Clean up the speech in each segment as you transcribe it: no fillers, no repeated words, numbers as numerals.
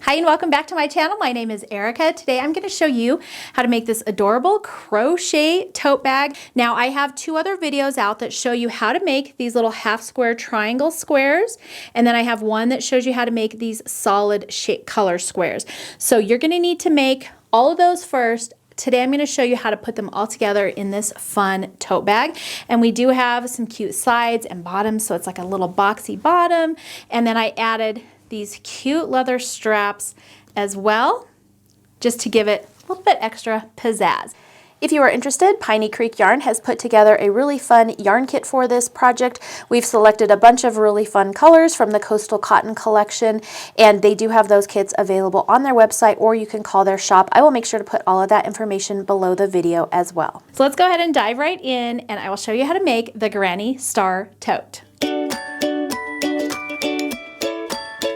Hi and welcome back to my channel. My name is Erica. Today I'm going to show you how to make this adorable crochet tote bag. Now I have two other videos out that show you how to make these little half square triangle squares, and then I have one that shows you how to make these solid shape color squares. So you're going to need to make all of those first. Today I'm going to show you how to put them all together in this fun tote bag. And we do have some cute sides and bottoms, so it's like a little boxy bottom. And then I added these cute leather straps as well, just to give it a little bit extra pizzazz. If you are interested, Piney Creek Yarn has put together a really fun yarn kit for this project. We've selected a bunch of really fun colors from the Coastal Cotton collection, and they do have those kits available on their website, or you can call their shop. I will make sure to put all of that information below the video as well. So let's go ahead and dive right in, and I will show you how to make the Granny Star Tote.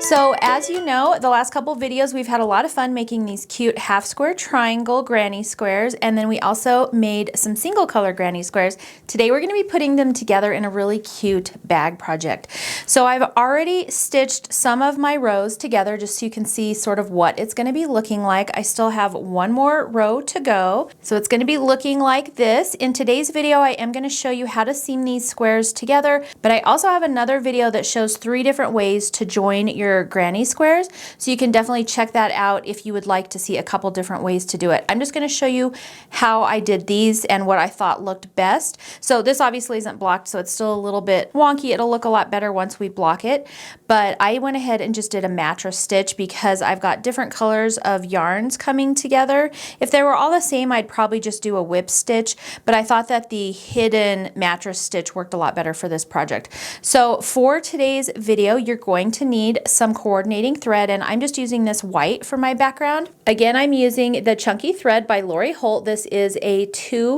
So as you know, the last couple videos we've had a lot of fun making these cute half square triangle granny squares, and then we also made some single color granny squares. Today we're going to be putting them together in a really cute bag project. So I've already stitched some of my rows together just so you can see sort of what it's going to be looking like. I still have one more row to go. So it's going to be looking like this. In today's video I am going to show you how to seam these squares together, but I also have another video that shows 3 different ways to join your granny squares, so you can definitely check that out if you would like to see a couple different ways to do it. I'm just going to show you how I did these and what I thought looked best. So this obviously isn't blocked, so it's still a little bit wonky. It'll look a lot better once we block it, but I went ahead and just did a mattress stitch because I've got different colors of yarns coming together. If they were all the same, I'd probably just do a whip stitch, but I thought that the hidden mattress stitch worked a lot better for this project. So for today's video, you're going to need some coordinating thread, and I'm just using this white for my background. Again, I'm using the Chunky Thread by Lori Holt. This is a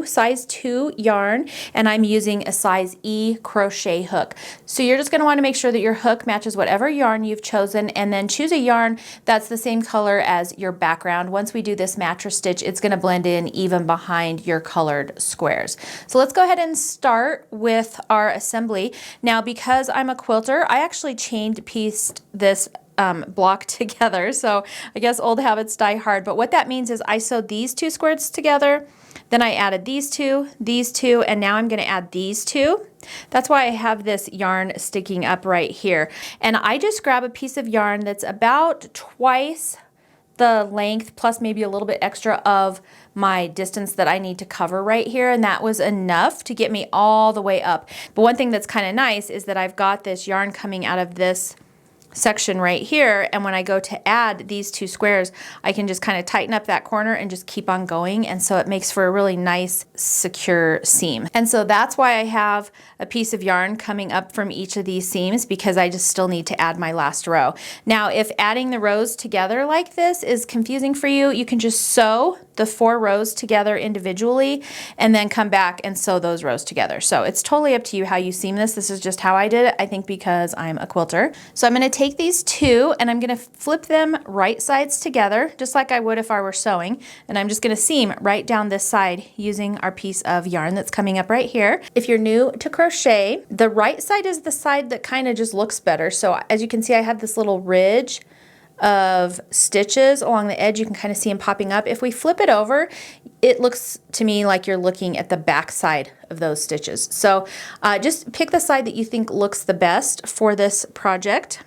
size 2 yarn, and I'm using a size E crochet hook. So you're just going to want to make sure that your hook matches whatever yarn you've chosen, and then choose a yarn that's the same color as your background. Once we do this mattress stitch, it's going to blend in even behind your colored squares. So let's go ahead and start with our assembly. Now, because I'm a quilter, I actually pieced this block together. So I guess old habits die hard. But what that means is I sewed these 2 squares together, then I added these two, and now I'm going to add these 2. That's why I have this yarn sticking up right here. And I just grab a piece of yarn that's about twice the length plus maybe a little bit extra of my distance that I need to cover right here, and that was enough to get me all the way up. But one thing that's kind of nice is that I've got this yarn coming out of this section right here, and when I go to add these 2 squares, I can just kind of tighten up that corner and just keep on going, and so it makes for a really nice secure seam. And so that's why I have a piece of yarn coming up from each of these seams, because I just still need to add my last row. Now if adding the rows together like this is confusing for you, you can just sew the 4 rows together individually and then come back and sew those rows together. So it's totally up to you how you seam this. This is just how I did it, I think, because I'm a quilter. So I'm going to take these 2 and I'm going to flip them right sides together just like I would if I were sewing, and I'm just going to seam right down this side using our piece of yarn that's coming up right here. If you're new to crochet, the right side is the side that kind of just looks better. So as you can see, I have this little ridge of stitches along the edge. You can kind of see them popping up. If we flip it over, it looks to me like you're looking at the back side of those stitches. So just pick the side that you think looks the best for this project,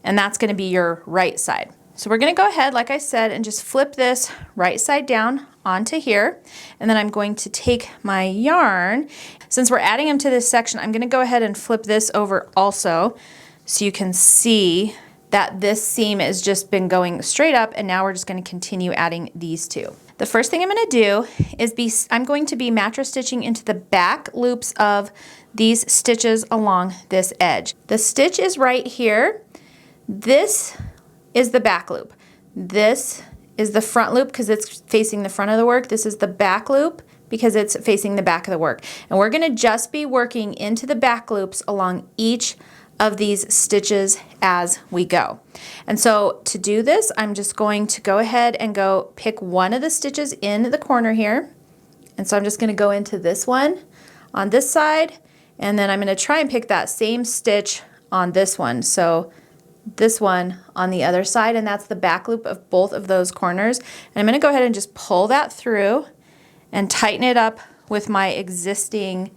and that's going to be your right side. So we're going to go ahead, like I said, and just flip this right side down onto here, and then I'm going to take my yarn. Since we're adding them to this section, I'm going to go ahead and flip this over also so you can see that this seam has just been going straight up, and now we're just going to continue adding these 2. The first thing I'm going to do is I'm going to be mattress stitching into the back loops of these stitches along this edge. The stitch is right here. This is the back loop. This is the front loop because it's facing the front of the work. This is the back loop because it's facing the back of the work. And we're going to just be working into the back loops along each of these stitches as we go. And so to do this, I'm just going to go ahead and go pick one of the stitches in the corner here. And so I'm just going to go into this one on this side, and then I'm going to try and pick that same stitch on this one. So this one on the other side, and that's the back loop of both of those corners. And I'm going to go ahead and just pull that through and tighten it up with my existing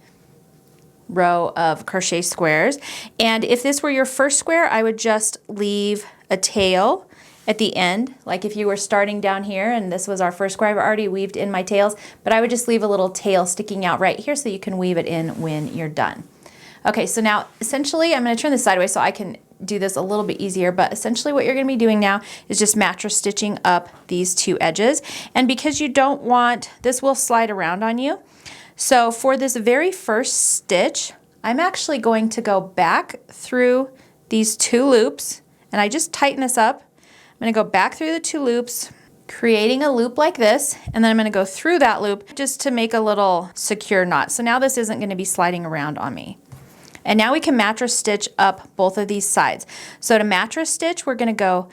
row of crochet squares. And if this were your first square, I would just leave a tail at the end. Like if you were starting down here and this was our first square, I've already weaved in my tails, but I would just leave a little tail sticking out right here so you can weave it in when you're done. Okay, so now essentially I'm going to turn this sideways so I can do this a little bit easier, but essentially what you're going to be doing now is just mattress stitching up these two edges. And because you don't want, this will slide around on you. So for this very first stitch, I'm actually going to go back through these two loops, and I just tighten this up. I'm going to go back through the two loops, creating a loop like this, and then I'm going to go through that loop just to make a little secure knot. So now this isn't going to be sliding around on me. And now we can mattress stitch up both of these sides. So to mattress stitch, we're going to go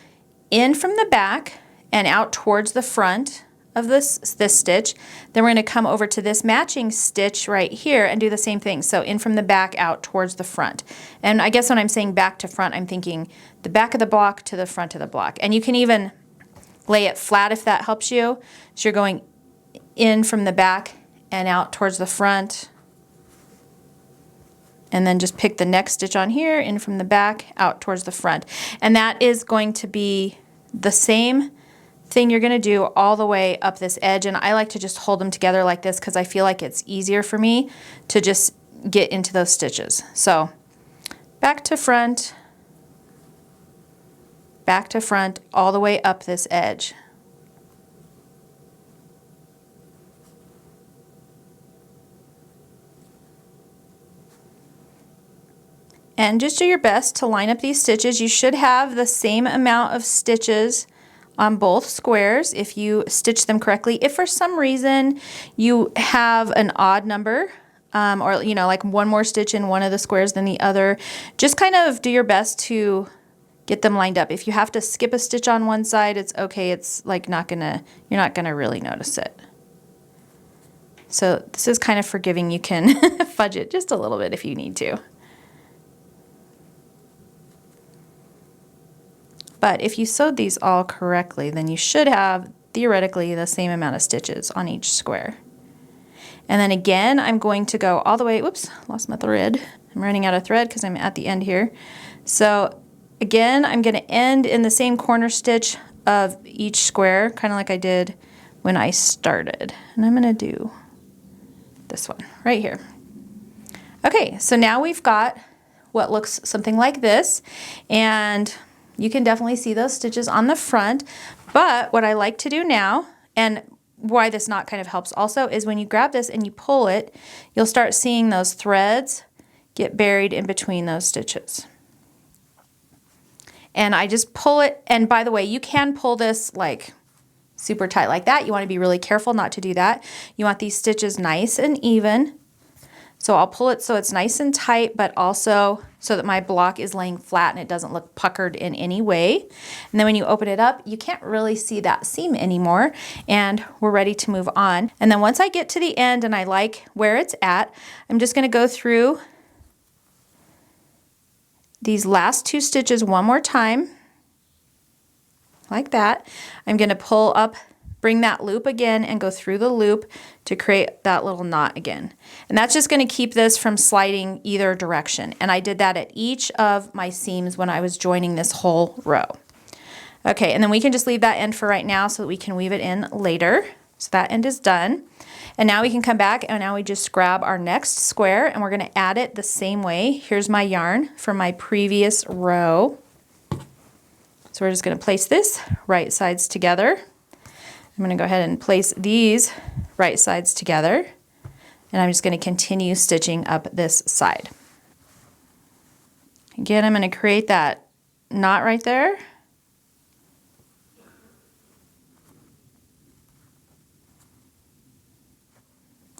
in from the back and out towards the front of this stitch. Then we're going to come over to this matching stitch right here and do the same thing. So in from the back, out towards the front. And I guess when I'm saying back to front, I'm thinking the back of the block to the front of the block. And you can even lay it flat if that helps you. So you're going in from the back and out towards the front. And then just pick the next stitch on here, in from the back, out towards the front. And that is going to be the same thing you're going to do all the way up this edge. And I like to just hold them together like this because I feel like it's easier for me to just get into those stitches. So back to front, all the way up this edge. And just do your best to line up these stitches. You should have the same amount of stitches on both squares if you stitch them correctly. If for some reason you have an odd number, or you know, like one more stitch in one of the squares than the other, just kind of do your best to get them lined up. If you have to skip a stitch on one side, it's okay. It's like you're not gonna really notice it. So this is kind of forgiving. You can fudge it just a little bit if you need to. But if you sewed these all correctly, then you should have theoretically the same amount of stitches on each square. And then again, I'm going to go all the way, whoops, lost my thread. I'm running out of thread because I'm at the end here. So again, I'm going to end in the same corner stitch of each square, kind of like I did when I started. And I'm going to do this one right here. Okay, so now we've got what looks something like this. And you can definitely see those stitches on the front, but what I like to do now, and why this knot kind of helps also, is when you grab this and you pull it, you'll start seeing those threads get buried in between those stitches. And I just pull it, and by the way, you can pull this like super tight like that. You want to be really careful not to do that. You want these stitches nice and even. So I'll pull it so it's nice and tight, but also so that my block is laying flat and it doesn't look puckered in any way. And then when you open it up, you can't really see that seam anymore, and we're ready to move on. And then once I get to the end and I like where it's at, I'm just going to go through these last two stitches one more time, like that. I'm going to pull up, bring that loop again and go through the loop to create that little knot again. And that's just going to keep this from sliding either direction. And I did that at each of my seams when I was joining this whole row. Okay, and then we can just leave that end for right now so that we can weave it in later. So that end is done. And now we can come back, and now we just grab our next square and we're going to add it the same way. Here's my yarn from my previous row. So we're just going to place this right sides together. I'm going to go ahead and place these right sides together, and I'm just going to continue stitching up this side. Again, I'm going to create that knot right there.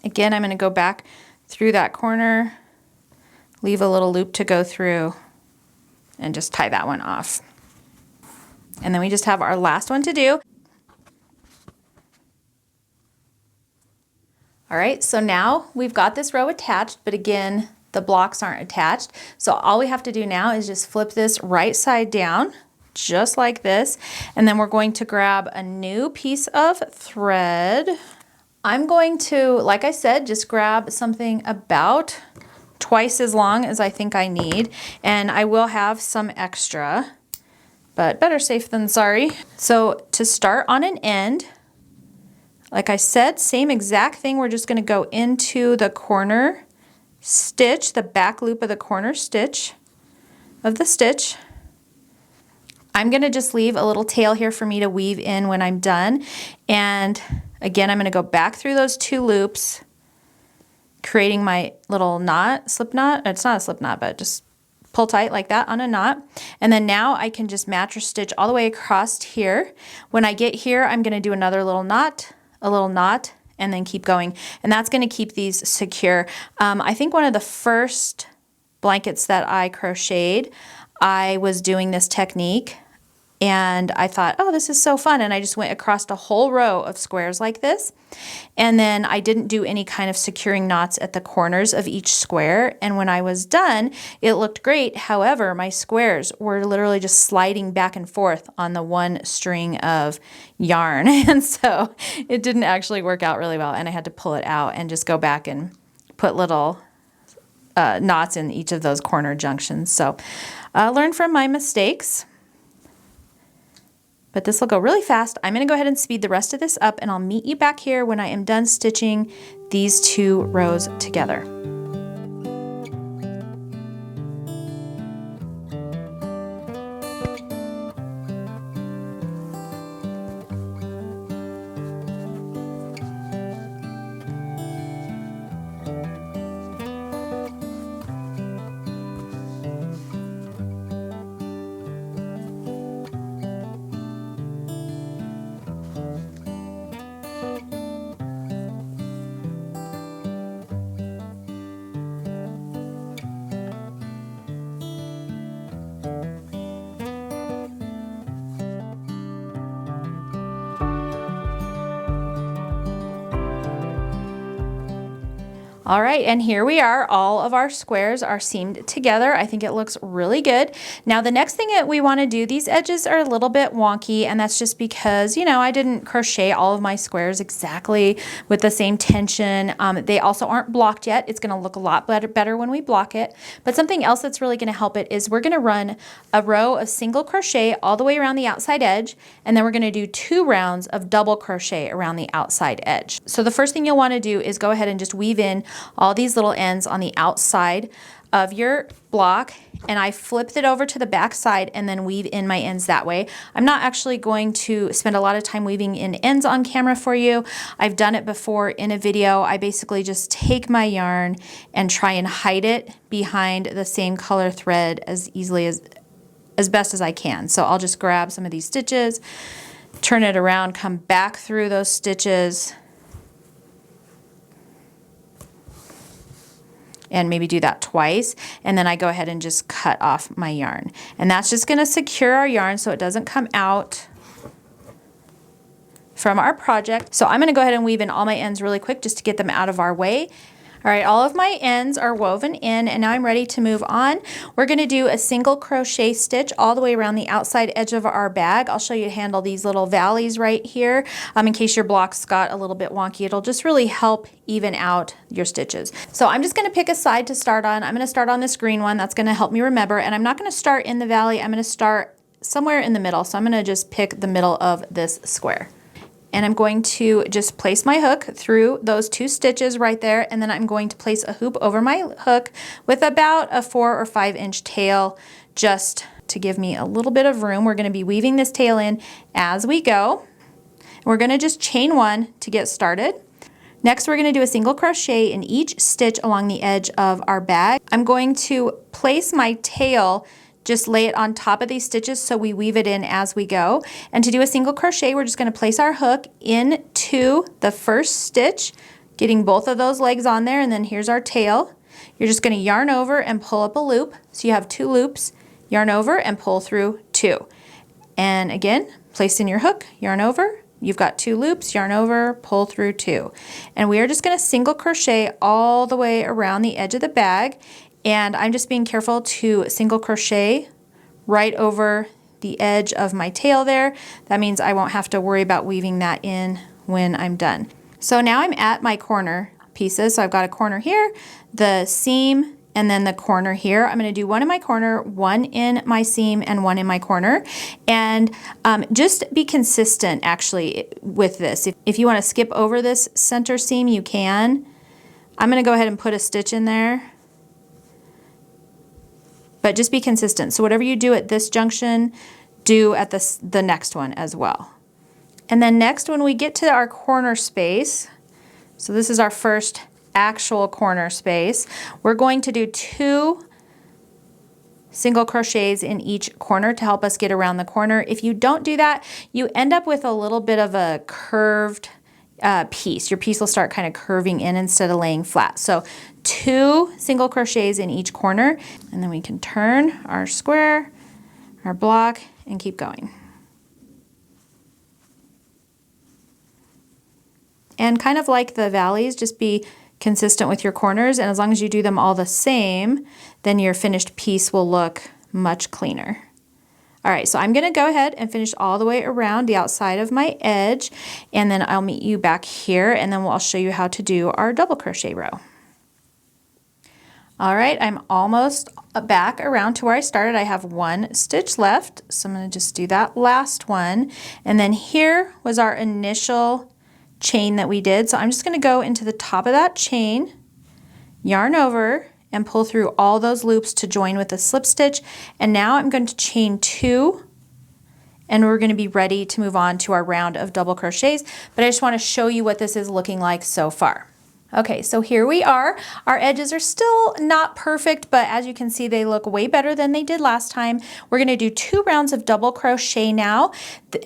Again, I'm going to go back through that corner, leave a little loop to go through, and just tie that one off. And then we just have our last one to do. All right, so now we've got this row attached, but again, the blocks aren't attached. So all we have to do now is just flip this right side down, just like this. And then we're going to grab a new piece of thread. I'm going to, like I said, just grab something about twice as long as I think I need. And I will have some extra, but better safe than sorry. So to start on an end, like I said, same exact thing. We're just going to go into the corner stitch, the back loop of the corner stitch of the stitch. I'm going to just leave a little tail here for me to weave in when I'm done. And again, I'm going to go back through those 2 loops, creating my little knot, slip knot. It's not a slip knot, but just pull tight like that on a knot. And then now I can just match or stitch all the way across here. When I get here, I'm going to do another little knot, a little knot, and then keep going. And that's going to keep these secure. I think one of the first blankets that I crocheted, I was doing this technique and I thought, oh, this is so fun. And I just went across a whole row of squares like this. And then I didn't do any kind of securing knots at the corners of each square. And when I was done, it looked great. However, my squares were literally just sliding back and forth on the one string of yarn. And so it didn't actually work out really well. And I had to pull it out and just go back and put little knots in each of those corner junctions. So learn from my mistakes. But this will go really fast. I'm going to go ahead and speed the rest of this up, and I'll meet you back here when I am done stitching these 2 rows together. All right, and here we are. All of our squares are seamed together. I think it looks really good. Now the next thing that we want to do, these edges are a little bit wonky, and that's just because, you know, I didn't crochet all of my squares exactly with the same tension. They also aren't blocked yet. It's going to look a lot better when we block it. But something else that's really going to help it is we're going to run a row of single crochet all the way around the outside edge, and then we're going to do 2 rounds of double crochet around the outside edge. So the first thing you'll want to do is go ahead and just weave in all these little ends on the outside of your block, and I flipped it over to the back side and then weave in my ends that way. I'm not actually going to spend a lot of time weaving in ends on camera for you. I've done it before in a video. I basically just take my yarn and try and hide it behind the same color thread as easily as best as I can. So I'll just grab some of these stitches, turn it around, come back through those stitches, and maybe do that twice, and then I go ahead and just cut off my yarn. And that's just going to secure our yarn so it doesn't come out from our project. So I'm going to go ahead and weave in all my ends really quick just to get them out of our way. All right, all of my ends are woven in, and now I'm ready to move on. We're going to do a single crochet stitch all the way around the outside edge of our bag. I'll show you to handle these little valleys right here in case your blocks got a little bit wonky. It'll just really help even out your stitches. So I'm just going to pick a side to start on. I'm going to start on this green one. That's going to help me remember, and I'm not going to start in the valley. I'm going to start somewhere in the middle. So I'm going to just pick the middle of this square. And I'm going to just place my hook through those 2 stitches right there, and then I'm going to place a hoop over my hook with about a 4 or 5 inch tail just to give me a little bit of room. We're going to be weaving this tail in as we go. We're going to just chain 1 to get started. Next, we're going to do a single crochet in each stitch along the edge of our bag. I'm going to place my tail, just lay it on top of these stitches so we weave it in as we go. And to do a single crochet, we're just going to place our hook into the first stitch, getting both of those legs on there, and then here's our tail. You're just going to yarn over and pull up a loop. So you have 2 loops, yarn over and pull through 2. And again, place in your hook, yarn over, you've got 2 loops, yarn over, pull through 2. And we are just going to single crochet all the way around the edge of the bag. And I'm just being careful to single crochet right over the edge of my tail there. That means I won't have to worry about weaving that in when I'm done. So now I'm at my corner pieces. So I've got a corner here, the seam, and then the corner here. I'm going to do one in my corner, one in my seam, and one in my corner. And just be consistent actually with this. If you want to skip over this center seam, you can. I'm going to go ahead and put a stitch in there. But just be consistent. So whatever you do at this junction, do at the next one as well. And then next, when we get to our corner space, so this is our first actual corner space, we're going to do 2 single crochets in each corner to help us get around the corner. If you don't do that, you end up with a little bit of a curved piece. Your piece will start kind of curving in instead of laying flat. So 2 single crochets in each corner, and then we can turn our square, our block, and keep going. And kind of like the valleys, just be consistent with your corners, and as long as you do them all the same, then your finished piece will look much cleaner. All right, so I'm going to go ahead and finish all the way around the outside of my edge, and then I'll meet you back here, and then I'll show you how to do our double crochet row. All right, I'm almost back around to where I started. I have 1 stitch left, so I'm going to just do that last one, and then here was our initial chain that we did. So I'm just going to go into the top of that chain, yarn over, and pull through all those loops to join with a slip stitch. And now I'm going to chain 2, and we're going to be ready to move on to our round of double crochets. But I just want to show you what this is looking like so far. Okay, so here we are. Our edges are still not perfect, but as you can see, they look way better than they did last time. We're going to do 2 rounds of double crochet now.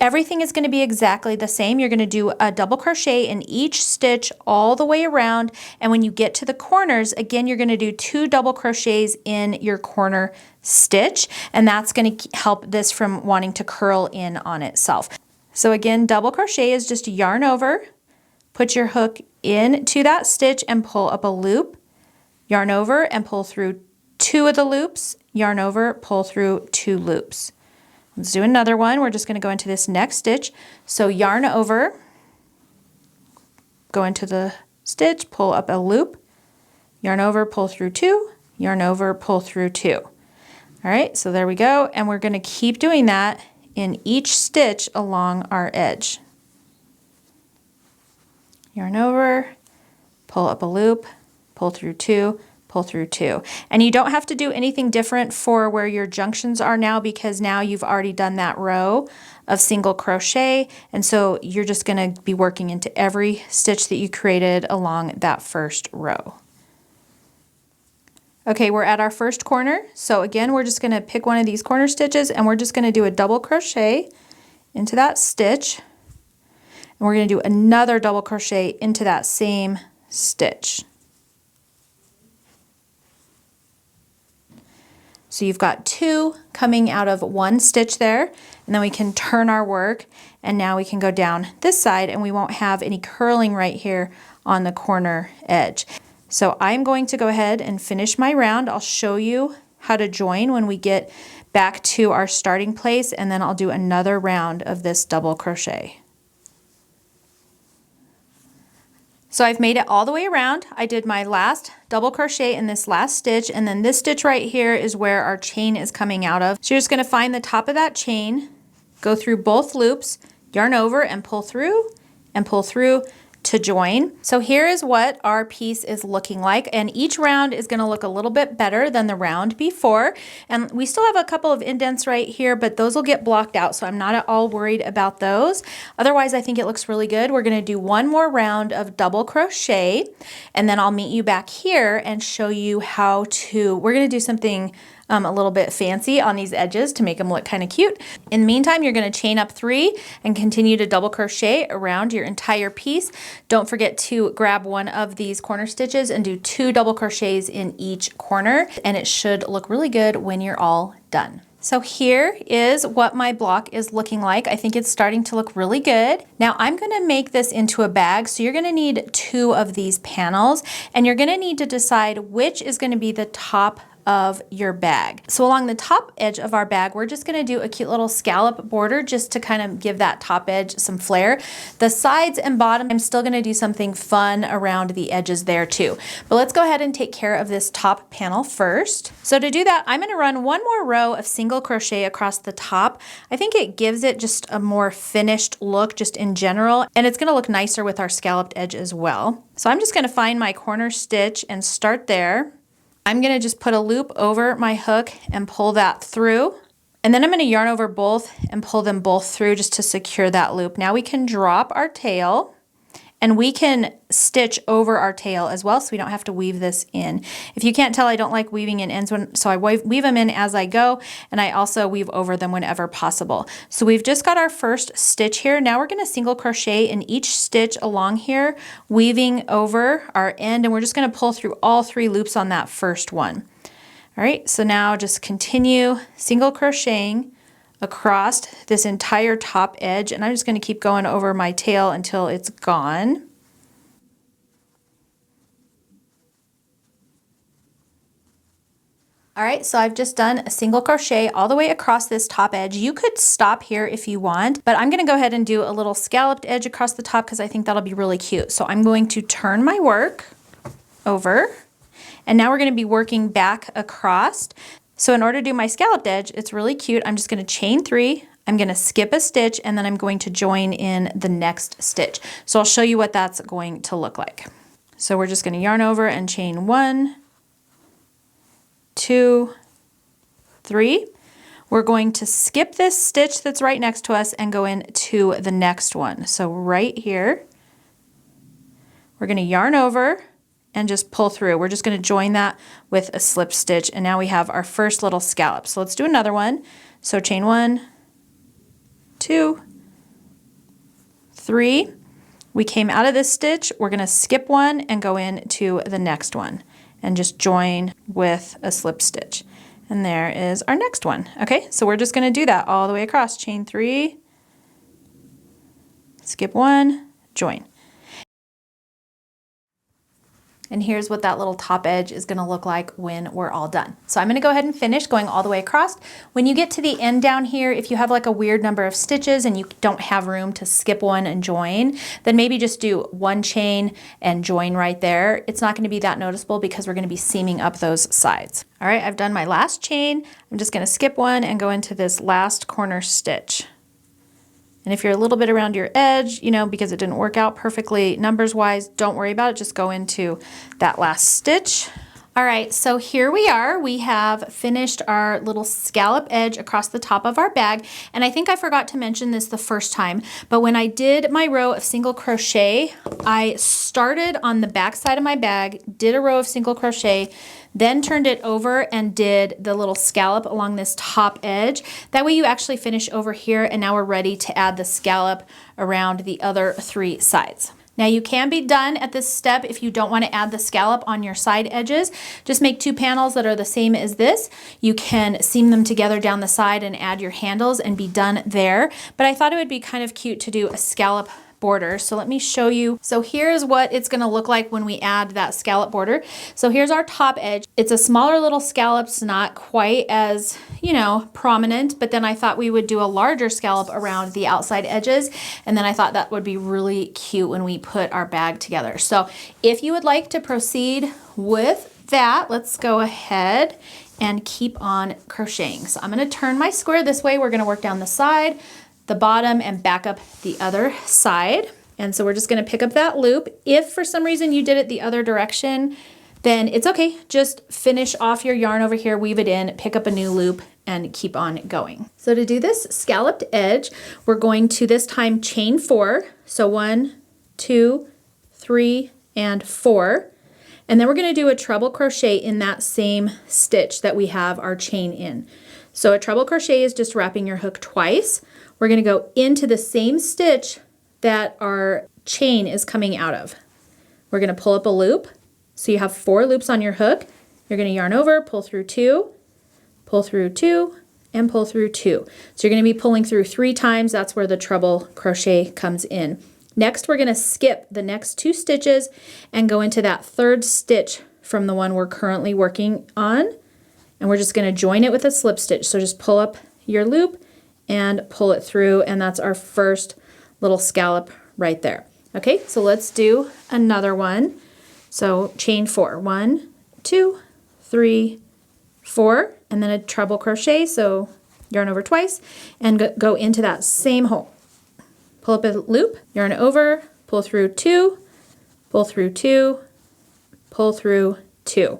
Everything is going to be exactly the same. You're going to do a double crochet in each stitch all the way around, and when you get to the corners, again, you're going to do 2 double crochets in your corner stitch, and that's going to help this from wanting to curl in on itself. So again, double crochet is just yarn over, put your hook into that stitch and pull up a loop, yarn over and pull through 2 of the loops, yarn over, pull through 2 loops. Let's do another one. We're just going to go into this next stitch. So yarn over, go into the stitch, pull up a loop, yarn over, pull through 2, yarn over, pull through 2. All right, so there we go. And we're going to keep doing that in each stitch along our edge. Yarn over, pull up a loop, pull through 2, pull through 2. And you don't have to do anything different for where your junctions are now, because now you've already done that row of single crochet, and so you're just going to be working into every stitch that you created along that first row. Okay, we're at our first corner, so again we're just going to pick one of these corner stitches and we're just going to do a double crochet into that stitch. And we're going to do another double crochet into that same stitch. So you've got 2 coming out of 1 stitch there, and then we can turn our work, and now we can go down this side and we won't have any curling right here on the corner edge. So I'm going to go ahead and finish my round. I'll show you how to join when we get back to our starting place, and then I'll do another round of this double crochet. So I've made it all the way around. I did my last double crochet in this last stitch, and then this stitch right here is where our chain is coming out of. So you're just going to find the top of that chain, go through both loops, yarn over and pull through to join. So here is what our piece is looking like, and each round is going to look a little bit better than the round before. And we still have a couple of indents right here, but those will get blocked out, so I'm not at all worried about those. Otherwise, I think it looks really good. We're going to do one more round of double crochet, and then I'll meet you back here and show you how to, we're going to do something a little bit fancy on these edges to make them look kind of cute. In the meantime, you're going to chain up 3 and continue to double crochet around your entire piece. Don't forget to grab one of these corner stitches and do 2 double crochets in each corner, and it should look really good when you're all done. So here is what my block is looking like. I think it's starting to look really good. Now I'm gonna make this into a bag. So you're gonna need 2 of these panels, and you're gonna need to decide which is gonna be the top of your bag. So along the top edge of our bag, we're just gonna do a cute little scallop border just to kind of give that top edge some flair. The sides and bottom, I'm still gonna do something fun around the edges there too. But let's go ahead and take care of this top panel first. So to do that, I'm gonna run 1 more row of single crochet across the top. I think it gives it just a more finished look just in general, and it's gonna look nicer with our scalloped edge as well. So I'm just gonna find my corner stitch and start there. I'm gonna just put a loop over my hook and pull that through. And then I'm gonna yarn over both and pull them both through just to secure that loop. Now we can drop our tail, and we can stitch over our tail as well so we don't have to weave this in. If you can't tell, I don't like weaving in ends, so I weave them in as I go, and I also weave over them whenever possible. So we've just got our first stitch here. Now we're gonna single crochet in each stitch along here, weaving over our end, and we're just gonna pull through all 3 loops on that first one. All right, so now just continue single crocheting across this entire top edge, and I'm just going to keep going over my tail until it's gone. All right, so I've just done a single crochet all the way across this top edge. You could stop here if you want, but I'm going to go ahead and do a little scalloped edge across the top because I think that'll be really cute. So I'm going to turn my work over, and now we're going to be working back across. So in order to do my scalloped edge, it's really cute. I'm just going to chain 3, I'm going to skip a stitch, and then I'm going to join in the next stitch. So I'll show you what that's going to look like. So we're just going to yarn over and chain 1, 2, 3. We're going to skip this stitch that's right next to us and go into the next one. So right here, we're going to yarn over and just pull through. We're just going to join that with a slip stitch, and now we have our first little scallop. So let's do another one. So chain 1, 2, 3. We came out of this stitch, we're going to skip one and go into the next one and just join with a slip stitch. And there is our next one. Okay, so we're just going to do that all the way across. Chain 3, skip 1, join. And here's what that little top edge is going to look like when we're all done. So I'm going to go ahead and finish going all the way across. When you get to the end down here, if you have like a weird number of stitches and you don't have room to skip one and join, then maybe just do 1 chain and join right there. It's not going to be that noticeable because we're going to be seaming up those sides. All right, I've done my last chain. I'm just going to skip one and go into this last corner stitch. And if you're a little bit around your edge, you know, because it didn't work out perfectly numbers wise, don't worry about it. Just go into that last stitch. All right, so here we are. We have finished our little scallop edge across the top of our bag. And I think I forgot to mention this the first time, but when I did my row of single crochet, I started on the back side of my bag, did a row of single crochet, then turned it over and did the little scallop along this top edge. That way you actually finish over here, and now we're ready to add the scallop around the other 3 sides. Now you can be done at this step if you don't want to add the scallop on your side edges. Just make 2 panels that are the same as this. You can seam them together down the side and add your handles and be done there. But I thought it would be kind of cute to do a scallop border. So let me show you. So here's what it's going to look like when we add that scallop border. So here's our top edge. It's a smaller little scallop. It's not quite as, you know, prominent, but then I thought we would do a larger scallop around the outside edges. And then I thought that would be really cute when we put our bag together. So if you would like to proceed with that, let's go ahead and keep on crocheting. So I'm going to turn my square this way. We're going to work down the side, the bottom, and back up the other side. And so we're just going to pick up that loop. If for some reason you did it the other direction, then it's okay. Just finish off your yarn over here, weave it in, pick up a new loop, and keep on going. So to do this scalloped edge, we're going to this time chain 4. So 1, 2, 3, and 4. And then we're going to do a treble crochet in that same stitch that we have our chain in. So a treble crochet is just wrapping your hook twice. We're going to go into the same stitch that our chain is coming out of. We're going to pull up a loop. So you have 4 loops on your hook. You're going to yarn over, pull through 2, and pull through 2. So you're going to be pulling through 3 times. That's where the treble crochet comes in. Next, we're going to skip the next 2 stitches and go into that 3rd stitch from the one we're currently working on. And we're just going to join it with a slip stitch. So just pull up your loop and pull it through, and that's our first little scallop right there. Okay, so let's do another one. So chain 4. 1, 2, 3, 4, and then a treble crochet, so yarn over twice, and go into that same hole. Pull up a loop, yarn over, pull through 2, pull through 2, pull through 2.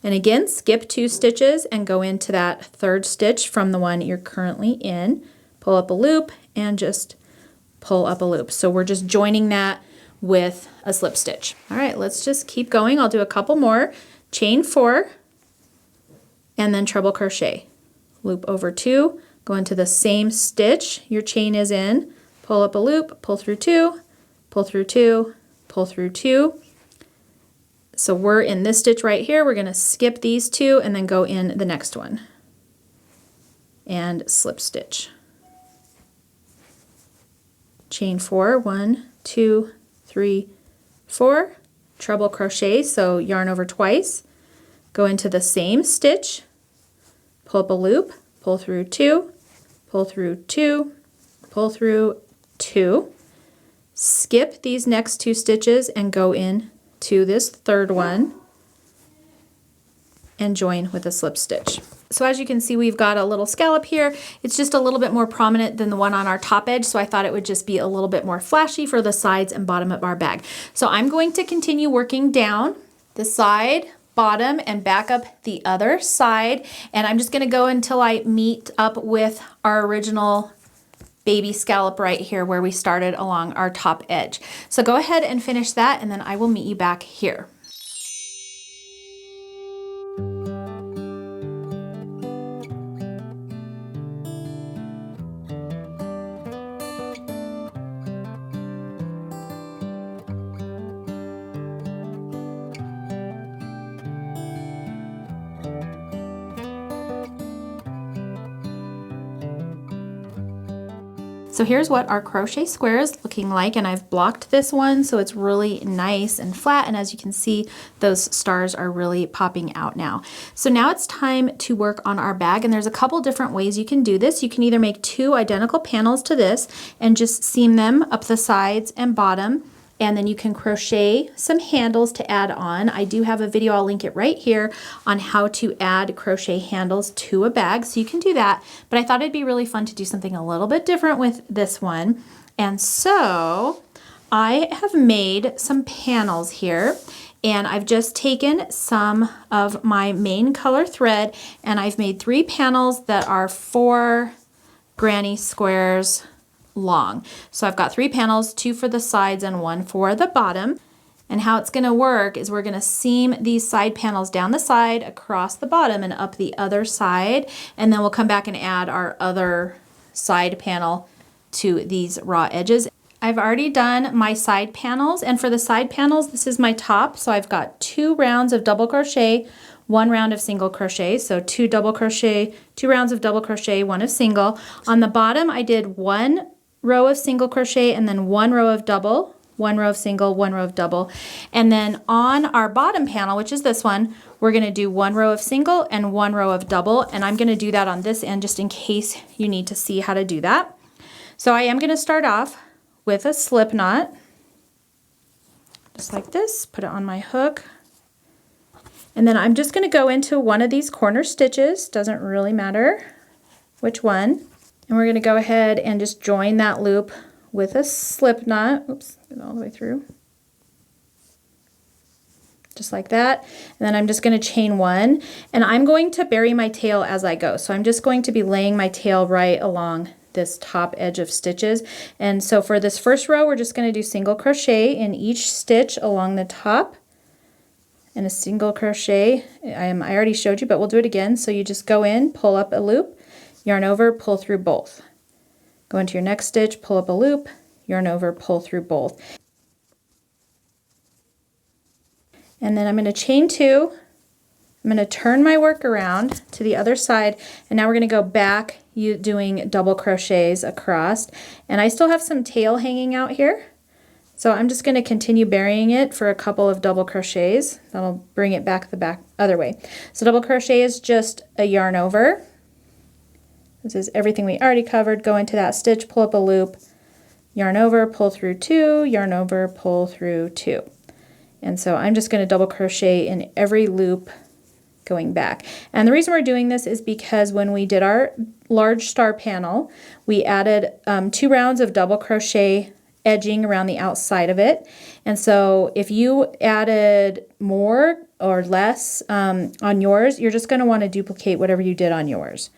And again, skip 2 stitches and go into that 3rd stitch from the one you're currently in. Pull up a loop and just pull up a loop. So we're just joining that with a slip stitch. All right, let's just keep going. I'll do a couple more. Chain 4 and then treble crochet. Loop over 2, go into the same stitch your chain is in, pull up a loop, pull through 2, pull through 2, pull through 2. So we're in this stitch right here. We're going to skip these 2 and then go in the next one and slip stitch. Chain 4, 1, 2, 3, 4, treble crochet, so yarn over twice, go into the same stitch, pull up a loop, pull through 2, pull through 2, pull through 2, skip these next 2 stitches and go in to this 3rd one and join with a slip stitch. So as you can see, we've got a little scallop here. It's just a little bit more prominent than the one on our top edge, so I thought it would just be a little bit more flashy for the sides and bottom of our bag. So I'm going to continue working down the side, bottom, and back up the other side, and I'm just going to go until I meet up with our original baby scallop right here where we started along our top edge. So go ahead and finish that, and then I will meet you back here. So here's what our crochet square is looking like, and I've blocked this one so it's really nice and flat, and as you can see, those stars are really popping out now. So now it's time to work on our bag, and there's a couple different ways you can do this. You can either make 2 identical panels to this and just seam them up the sides and bottom, and then you can crochet some handles to add on. I do have a video, I'll link it right here, on how to add crochet handles to a bag, so you can do that. But I thought it'd be really fun to do something a little bit different with this one. And so I have made some panels here, and I've just taken some of my main color thread, and I've made 3 panels that are 4 granny squares long. So I've got 3 panels, 2 for the sides and 1 for the bottom. And how it's going to work is we're going to seam these side panels down the side, across the bottom, and up the other side, and then we'll come back and add our other side panel to these raw edges. I've already done my side panels, and for the side panels, this is my top. So I've got 2 rounds of double crochet, 1 round of single crochet, so 2 double crochet, 2 rounds of double crochet, 1 of single. On the bottom, I did 1 row of single crochet and then 1 row of double, 1 row of single, 1 row of double. And then on our bottom panel, which is this one, we're going to do 1 row of single and 1 row of double, and I'm going to do that on this end just in case you need to see how to do that. So I am going to start off with a slip knot, just like this, put it on my hook, and then I'm just going to go into one of these corner stitches, doesn't really matter which one. And we're going to go ahead and just join that loop with a slip knot. Oops, get it all the way through. Just like that. And then I'm just going to chain 1. And I'm going to bury my tail as I go. So I'm just going to be laying my tail right along this top edge of stitches. And so for this first row, we're just going to do single crochet in each stitch along the top. And a single crochet. I already showed you, but we'll do it again. So you just go in, pull up a loop, yarn over, pull through both. Go into your next stitch, pull up a loop, yarn over, pull through both. And then I'm going to chain 2, I'm going to turn my work around to the other side, and now we're going to go back doing double crochets across. And I still have some tail hanging out here, so I'm just going to continue burying it for a couple of double crochets. That'll bring it back the other way. So double crochet is just a yarn over. This is everything we already covered. Go into that stitch, pull up a loop, yarn over, pull through 2, yarn over, pull through 2. And so I'm just going to double crochet in every loop going back. And the reason we're doing this is because when we did our large star panel, we added 2 rounds of double crochet edging around the outside of it. And so if you added more or less on yours, you're just going to want to duplicate whatever you did on yours.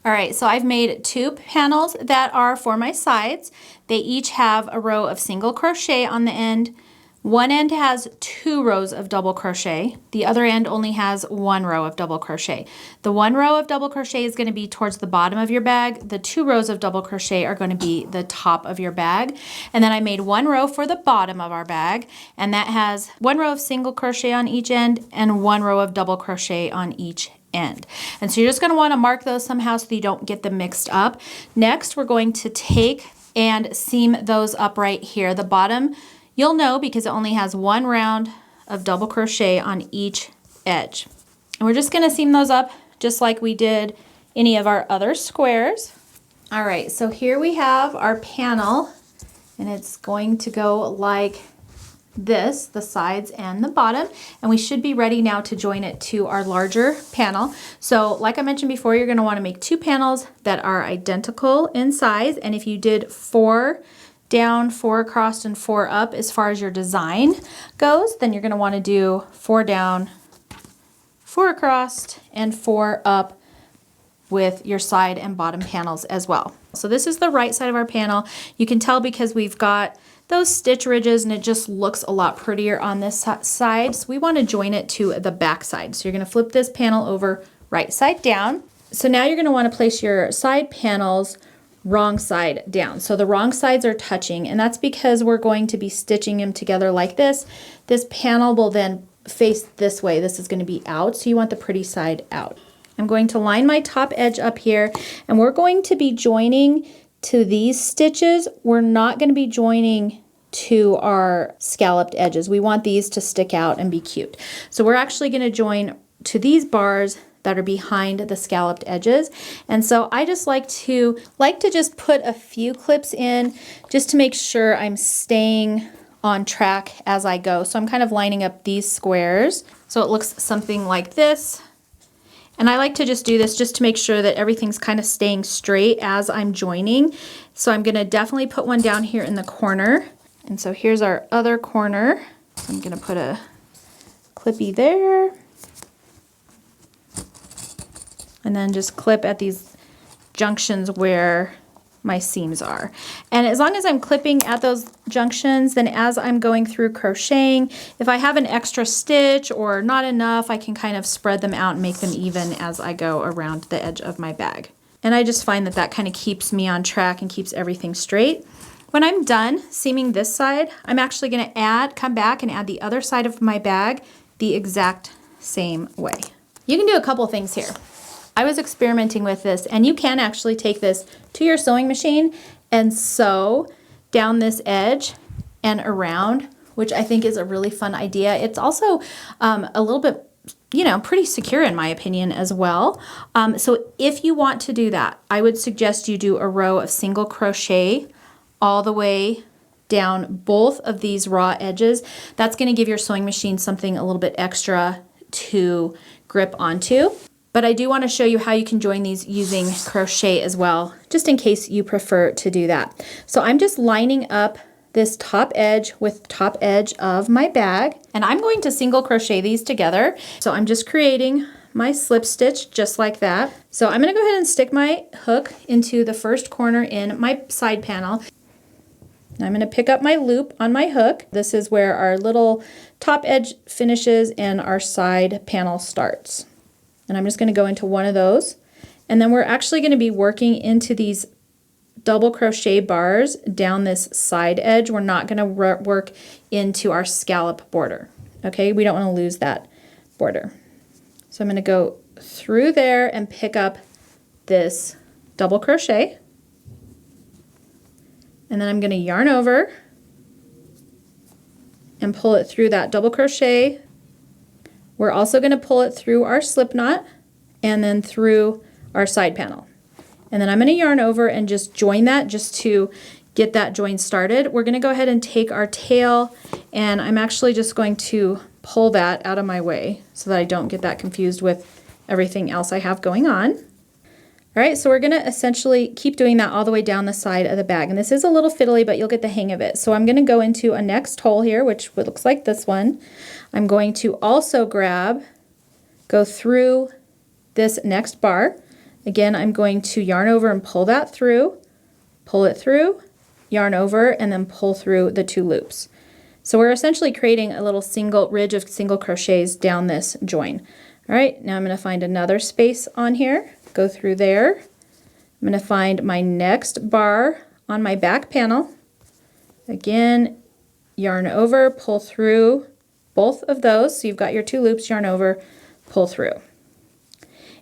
All right, so I've made 2 panels that are for my sides. They each have a row of single crochet on the end. One end has 2 rows of double crochet. The other end only has 1 row of double crochet. The 1 row of double crochet is going to be towards the bottom of your bag. The 2 rows of double crochet are going to be the top of your bag. And then I made 1 row for the bottom of our bag, and that has 1 row of single crochet on each end and 1 row of double crochet on each end. And so you're just going to want to mark those somehow so you don't get them mixed up. Next, we're going to take and seam those up right here. The bottom, you'll know because it only has 1 round of double crochet on each edge. And we're just going to seam those up just like we did any of our other squares. All right, so here we have our panel, and it's going to go like this, the sides and the bottom, and we should be ready now to join it to our larger panel. So like I mentioned before, you're going to want to make 2 panels that are identical in size, and if you did 4 down, 4 across, and 4 up as far as your design goes, then you're going to want to do 4 down, 4 across, and 4 up with your side and bottom panels as well. So this is the right side of our panel. You can tell because we've got those stitch ridges and it just looks a lot prettier on this side. So we want to join it to the back side. So you're going to flip this panel over right side down. So now you're going to want to place your side panels wrong side down. So the wrong sides are touching, and that's because we're going to be stitching them together like this. This panel will then face this way. This is going to be out, so you want the pretty side out. I'm going to line my top edge up here, and we're going to be joining to these stitches. We're not going to be joining to our scalloped edges. We want these to stick out and be cute. So we're actually going to join to these bars that are behind the scalloped edges. And so I just like to just put a few clips in just to make sure I'm staying on track as I go. So I'm kind of lining up these squares so it looks something like this. And I like to just do this just to make sure that everything's kind of staying straight as I'm joining. So I'm going to definitely put one down here in the corner. And so here's our other corner. I'm going to put a clippy there. And then just clip at these junctions where my seams are. And as long as I'm clipping at those junctions, then as I'm going through crocheting, if I have an extra stitch or not enough, I can kind of spread them out and make them even as I go around the edge of my bag. And I just find that that kind of keeps me on track and keeps everything straight. When I'm done seaming this side, I'm actually going to come back and add the other side of my bag the exact same way. You can do a couple things here. I was experimenting with this, and you can actually take this to your sewing machine and sew down this edge and around, which I think is a really fun idea. It's also a little bit, pretty secure in my opinion as well. So if you want to do that, I would suggest you do a row of single crochet all the way down both of these raw edges. That's going to give your sewing machine something a little bit extra to grip onto. But I do want to show you how you can join these using crochet as well, just in case you prefer to do that. So I'm just lining up this top edge with top edge of my bag, and I'm going to single crochet these together. So I'm just creating my slip stitch just like that. So I'm going to go ahead and stick my hook into the first corner in my side panel. I'm going to pick up my loop on my hook. This is where our little top edge finishes and our side panel starts. And I'm just going to go into one of those. And then we're actually going to be working into these double crochet bars down this side edge. We're not going to work into our scallop border. Okay, we don't want to lose that border. So I'm going to go through there and pick up this double crochet. And then I'm going to yarn over and pull it through that double crochet. We're also going to pull it through our slip knot and then through our side panel. And then I'm going to yarn over and just join that just to get that join started. We're going to go ahead and take our tail, and I'm actually just going to pull that out of my way so that I don't get that confused with everything else I have going on. All right, so we're going to essentially keep doing that all the way down the side of the bag. And this is a little fiddly, but you'll get the hang of it. So I'm going to go into a next hole here, which looks like this one. I'm going to also go through this next bar. Again, I'm going to yarn over and pull that through, pull it through, yarn over, and then pull through the 2 loops. So we're essentially creating a little single ridge of single crochets down this join. All right, now I'm going to find another space on here, go through there. I'm going to find my next bar on my back panel. Again, yarn over, pull through both of those. So you've got your 2 loops, yarn over, pull through.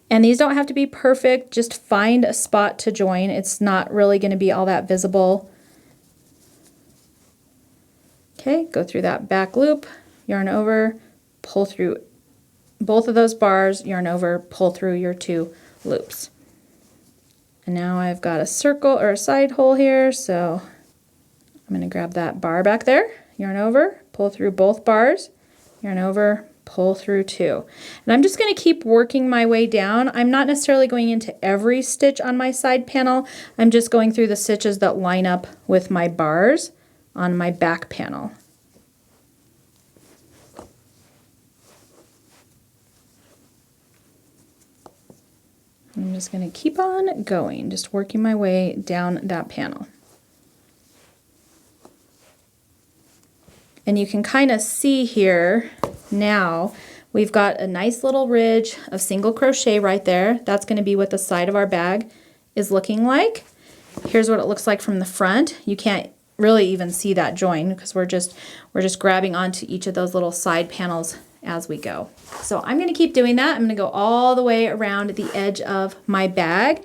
And these don't have to be perfect, just find a spot to join. It's not really going to be all that visible. Okay, go through that back loop, yarn over, pull through both of those bars, yarn over, pull through your 2 loops. And now I've got a circle or a side hole here, so I'm going to grab that bar back there, yarn over, pull through both bars, yarn over, pull through 2. And I'm just going to keep working my way down. I'm not necessarily going into every stitch on my side panel. I'm just going through the stitches that line up with my bars on my back panel. I'm just going to keep on going, just working my way down that panel. And you can kind of see here now we've got a nice little ridge of single crochet right there. That's going to be what the side of our bag is looking like. Here's what it looks like from the front. You can't really even see that join because we're just grabbing onto each of those little side panels as we go. So I'm going to keep doing that. I'm going to go all the way around the edge of my bag.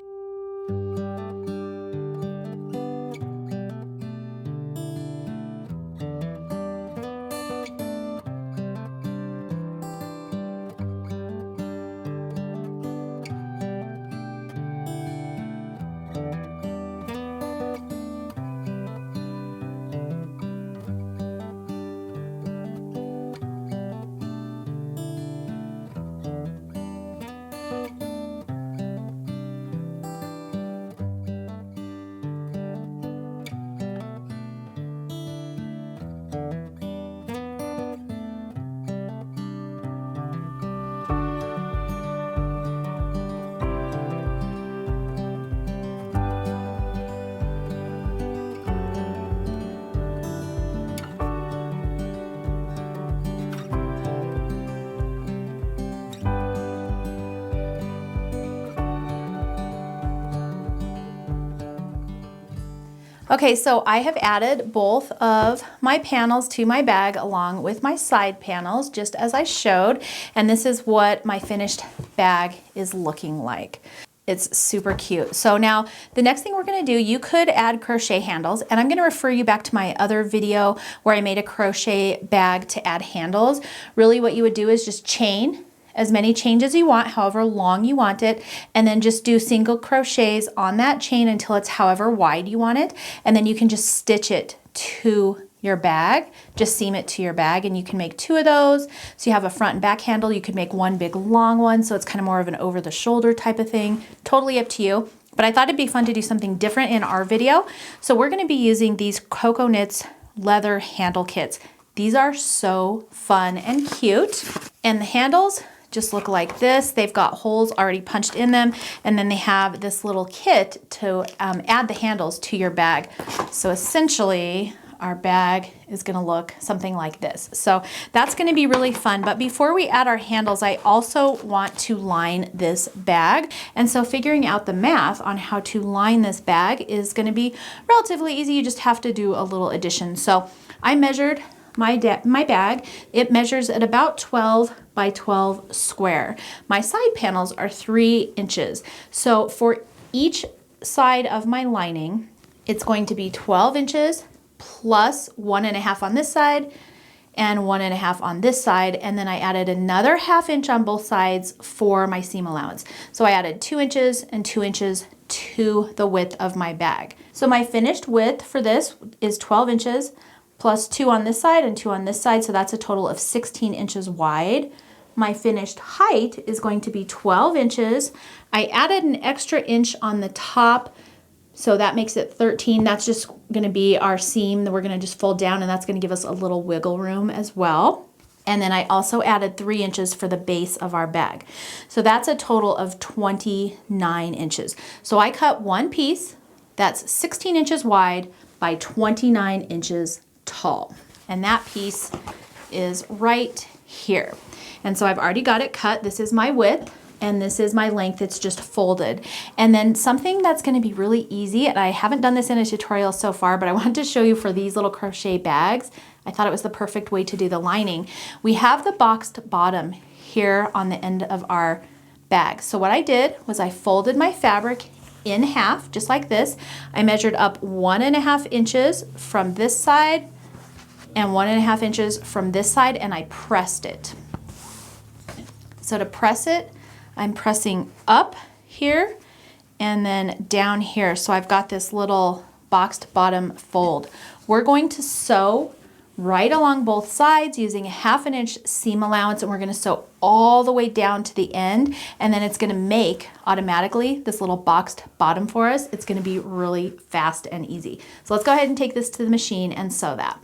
Okay, so I have added both of my panels to my bag along with my side panels, just as I showed, and this is what my finished bag is looking like. It's super cute. So now the next thing we're going to do, you could add crochet handles, and I'm going to refer you back to my other video where I made a crochet bag to add handles. Really what you would do is just chain as many chains as you want, however long you want it, and then just do single crochets on that chain until it's however wide you want it, and then you can just stitch it to your bag, just seam it to your bag, and you can make 2 of those. So you have a front and back handle. You could make one big long one, so it's kind of more of an over the shoulder type of thing. Totally up to you. But I thought it'd be fun to do something different in our video. So we're gonna be using these Coco Knits leather handle kits. These are so fun and cute. And the handles just look like this. They've got holes already punched in them, and then they have this little kit to add the handles to your bag. So essentially, our bag is gonna look something like this. So that's gonna be really fun. But before we add our handles, I also want to line this bag. And so figuring out the math on how to line this bag is gonna be relatively easy. You just have to do a little addition. So I measured my bag, it measures at about 12 by 12 square. My side panels are 3 inches. So for each side of my lining, it's going to be 12 inches plus 1.5 on this side and 1.5 on this side. And then I added another 1/2 inch on both sides for my seam allowance. So I added 2 inches and 2 inches to the width of my bag. So my finished width for this is 12 inches plus 2 on this side and 2 on this side. So that's a total of 16 inches wide. My finished height is going to be 12 inches. I added an extra inch on the top, so that makes it 13. That's just going to be our seam that we're going to just fold down, and that's going to give us a little wiggle room as well. And then I also added 3 inches for the base of our bag. So that's a total of 29 inches. So I cut one piece that's 16 inches wide by 29 inches tall. And that piece is right here. And so I've already got it cut. This is my width and this is my length. It's just folded. And then something that's going to be really easy, and I haven't done this in a tutorial so far, but I wanted to show you for these little crochet bags. I thought it was the perfect way to do the lining. We have the boxed bottom here on the end of our bag. So what I did was I folded my fabric in half, just like this. I measured up 1.5 inches from this side and 1.5 inches from this side, and I pressed it. So to press it, I'm pressing up here and then down here. So I've got this little boxed bottom fold. We're going to sew right along both sides using a 1/2 inch seam allowance, and we're going to sew all the way down to the end, and then it's going to make automatically this little boxed bottom for us. It's going to be really fast and easy. So let's go ahead and take this to the machine and sew that.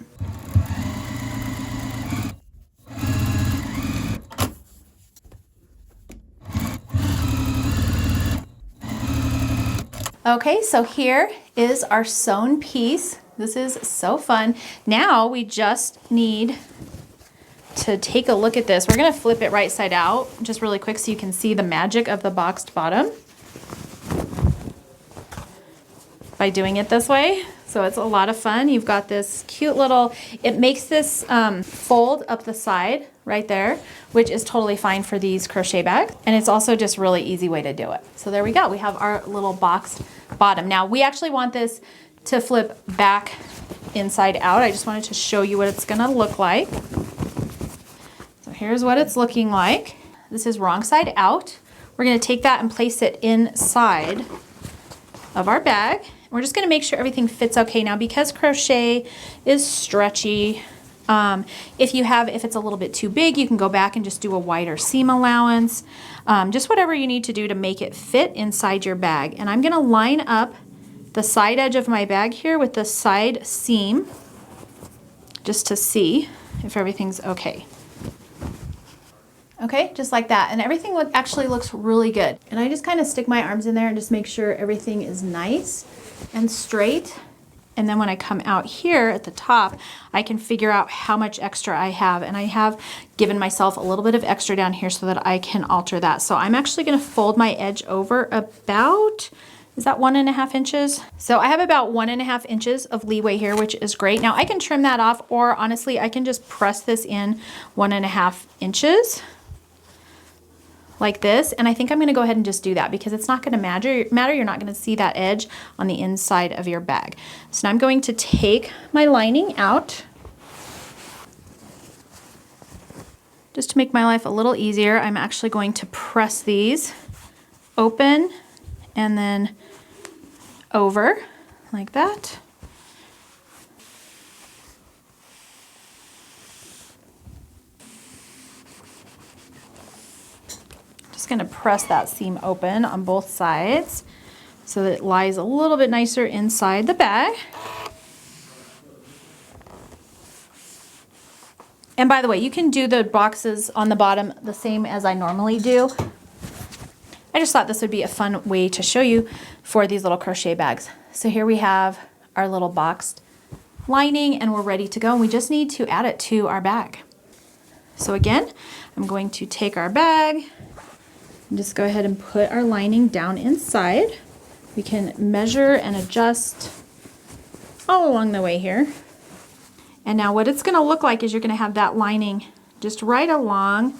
Okay, so here is our sewn piece. This is so fun. Now we just need to take a look at this. We're gonna flip it right side out just really quick so you can see the magic of the boxed bottom by doing it this way. So it's a lot of fun. You've got this cute little, it makes this fold up the side right there, which is totally fine for these crochet bags. And it's also just a really easy way to do it. So there we go. We have our little boxed bottom. Now we actually want this to flip back inside out. I just wanted to show you what it's gonna look like. So here's what it's looking like. This is wrong side out. We're gonna take that and place it inside of our bag. We're just gonna make sure everything fits okay. Now because crochet is stretchy, if it's a little bit too big, you can go back and just do a wider seam allowance. Just whatever you need to do to make it fit inside your bag. And I'm gonna line up the side edge of my bag here with the side seam just to see if everything's okay. Okay, just like that. And everything actually looks really good. And I just kind of stick my arms in there and just make sure everything is nice and straight. And then when I come out here at the top, I can figure out how much extra I have. And I have given myself a little bit of extra down here so that I can alter that. So I'm actually gonna fold my edge over about, is that 1.5 inches? So I have about 1.5 inches of leeway here, which is great. Now I can trim that off, or honestly, I can just press this in 1.5 inches. Like this, and I think I'm gonna go ahead and just do that because it's not gonna matter. You're not gonna see that edge on the inside of your bag. So now I'm going to take my lining out just to make my life a little easier. I'm actually going to press these open and then over like that. Just going to press that seam open on both sides so that it lies a little bit nicer inside the bag. And by the way, you can do the boxes on the bottom the same as I normally do. I just thought this would be a fun way to show you for these little crochet bags. So here we have our little boxed lining and we're ready to go. And we just need to add it to our bag. So again, I'm going to take our bag and just go ahead and put our lining down inside. We can measure and adjust all along the way here. And now what it's gonna look like is you're gonna have that lining just right along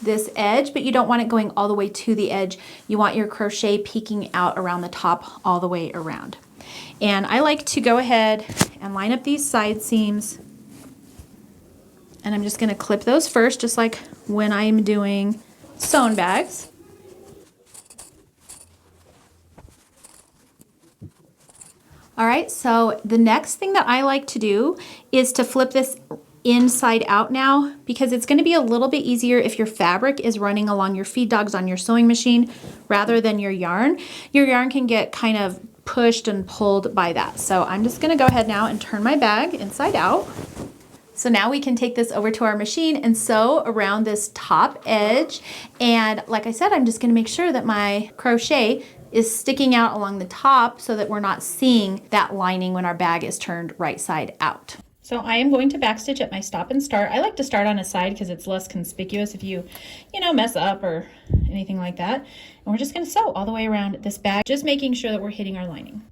this edge, but you don't want it going all the way to the edge. You want your crochet peeking out around the top all the way around. And I like to go ahead and line up these side seams, and I'm just gonna clip those first, just like when I'm doing sewn bags. All right, so the next thing that I like to do is to flip this inside out now, because it's going to be a little bit easier if your fabric is running along your feed dogs on your sewing machine rather than your yarn. Your yarn can get kind of pushed and pulled by that. So I'm just going to go ahead now and turn my bag inside out. So now we can take this over to our machine and sew around this top edge. And like I said, I'm just going to make sure that my crochet is sticking out along the top so that we're not seeing that lining when our bag is turned right side out. So I am going to backstitch at my stop and start. I like to start on a side because it's less conspicuous if you mess up or anything like that. And we're just going to sew all the way around this bag, just making sure that we're hitting our lining.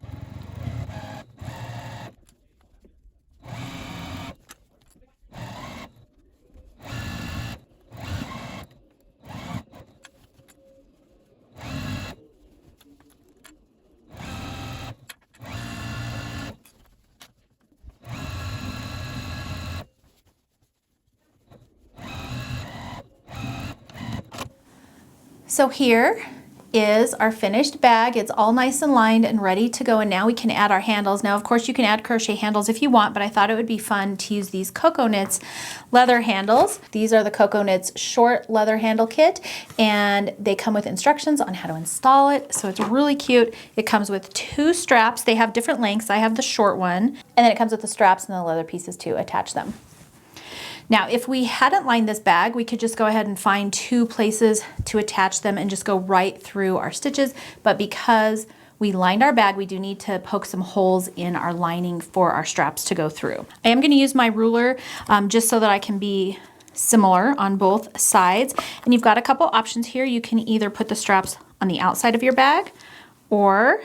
So here is our finished bag. It's all nice and lined and ready to go, and now we can add our handles. Now of course you can add crochet handles if you want, but I thought it would be fun to use these Cocoa Knits leather handles. These are the Cocoa Knits short leather handle kit, and they come with instructions on how to install it, so it's really cute. It comes with 2 straps. They have different lengths. I have the short one, and then it comes with the straps and the leather pieces to attach them. Now, if we hadn't lined this bag, we could just go ahead and find 2 places to attach them and just go right through our stitches. But because we lined our bag, we do need to poke some holes in our lining for our straps to go through. I am going to use my ruler just so that I can be similar on both sides. And you've got a couple options here. You can either put the straps on the outside of your bag, or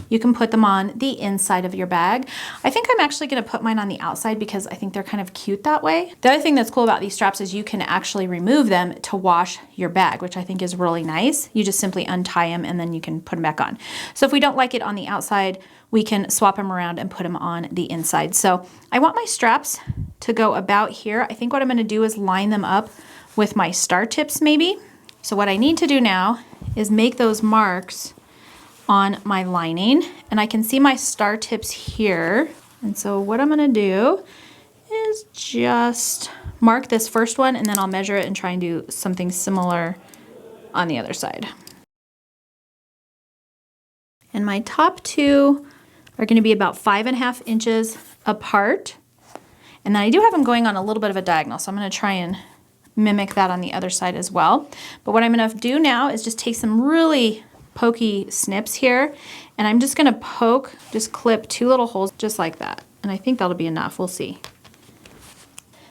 you can put them on the inside of your bag. I think I'm actually going to put mine on the outside because I think they're kind of cute that way. The other thing that's cool about these straps is you can actually remove them to wash your bag, which I think is really nice. You just simply untie them and then you can put them back on. So if we don't like it on the outside, we can swap them around and put them on the inside. So I want my straps to go about here. I think what I'm going to do is line them up with my star tips maybe. So what I need to do now is make those marks on my lining, and I can see my star tips here. And so what I'm gonna do is just mark this first one, and then I'll measure it and try and do something similar on the other side. And my top 2 are gonna be about 5.5 inches apart. And then I do have them going on a little bit of a diagonal, so I'm gonna try and mimic that on the other side as well. But what I'm gonna do now is just take some really pokey snips here, and I'm just gonna just clip 2 little holes just like that, and I think that'll be enough. We'll see.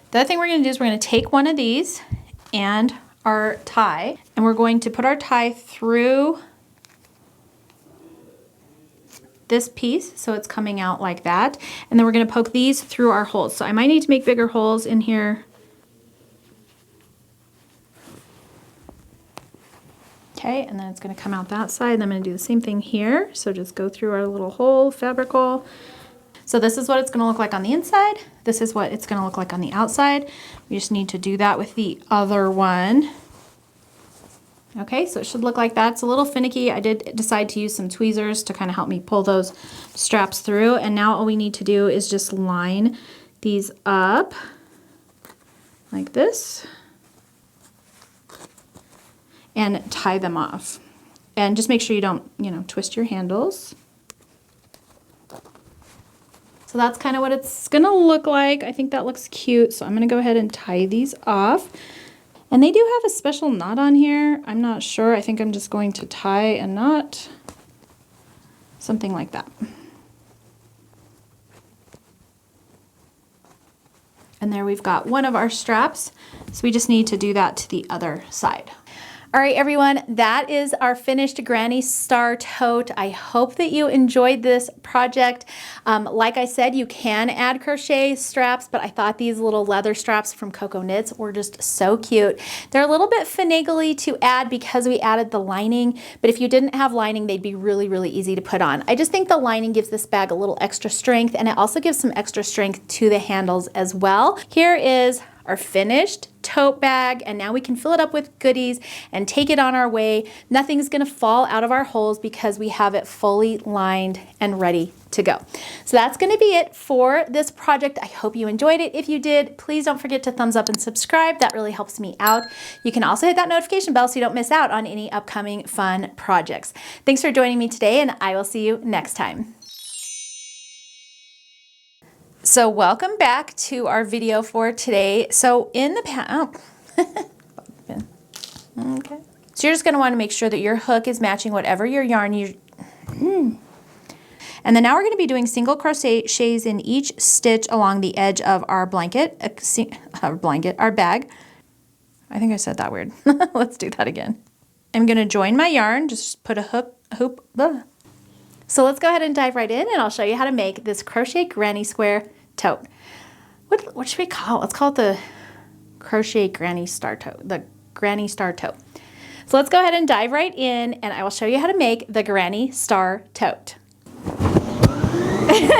The other thing we're gonna do is we're gonna take one of these and our tie, and we're going to put our tie through this piece so it's coming out like that, and then we're gonna poke these through our holes. So I might need to make bigger holes in here. Okay, and then it's going to come out that side, and I'm going to do the same thing here. So just go through our little hole, fabric hole. So this is what it's going to look like on the inside. This is what it's going to look like on the outside. We just need to do that with the other one. Okay, so it should look like that. It's a little finicky. I did decide to use some tweezers to kind of help me pull those straps through. And now all we need to do is just line these up like this and tie them off. And just make sure you don't, twist your handles. So that's kind of what it's gonna look like. I think that looks cute. So I'm gonna go ahead and tie these off. And they do have a special knot on here. I'm not sure. I think I'm just going to tie a knot, something like that. And there we've got one of our straps. So we just need to do that to the other side. All right, everyone, that is our finished Granny Star tote. I hope that you enjoyed this project. Like I said, you can add crochet straps, but I thought these little leather straps from Coco Knits were just so cute. They're a little bit finagly to add because we added the lining, but if you didn't have lining, they'd be really, really easy to put on. I just think the lining gives this bag a little extra strength, and it also gives some extra strength to the handles as well. Here is our finished tote bag, and now we can fill it up with goodies and take it on our way. Nothing's gonna fall out of our holes because we have it fully lined and ready to go. So that's gonna be it for this project. I hope you enjoyed it. If you did, please don't forget to thumbs up and subscribe. That really helps me out. You can also hit that notification bell so you don't miss out on any upcoming fun projects. Thanks for joining me today, and I will see you next time. So welcome back to our video for today. So in the past, okay. So you're just gonna wanna make sure that your hook is matching whatever your yarn And then now we're gonna be doing single crochets in each stitch along the edge of our blanket, our bag. I think I said that weird. Let's do that again. I'm gonna join my yarn, just put a hoop. So let's go ahead and dive right in, and I'll show you how to make this crochet granny square tote. What should we call it? Let's call it the crochet granny star tote, the granny star tote. So let's go ahead and dive right in, and I will show you how to make the granny star tote. Get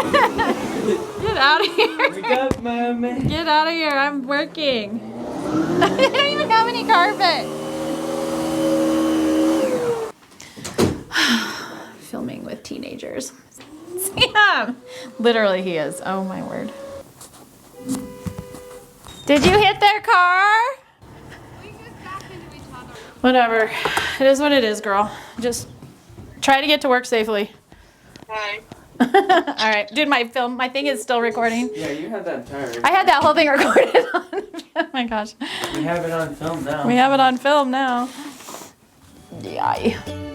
out of here. Wake up, Mommy. Get out of here, I'm working. I don't even have any carpet. Filming with teenagers. Sam! Literally he is. Oh my word. Did you hit their car? We just backed into each other. Whatever. It is what it is, girl. Just try to get to work safely. Hi. All right. Dude, my thing is still recording. Yeah, you had that entire. I had that whole thing recorded on. Oh my gosh. We have it on film now. We have it on film now. Yeah.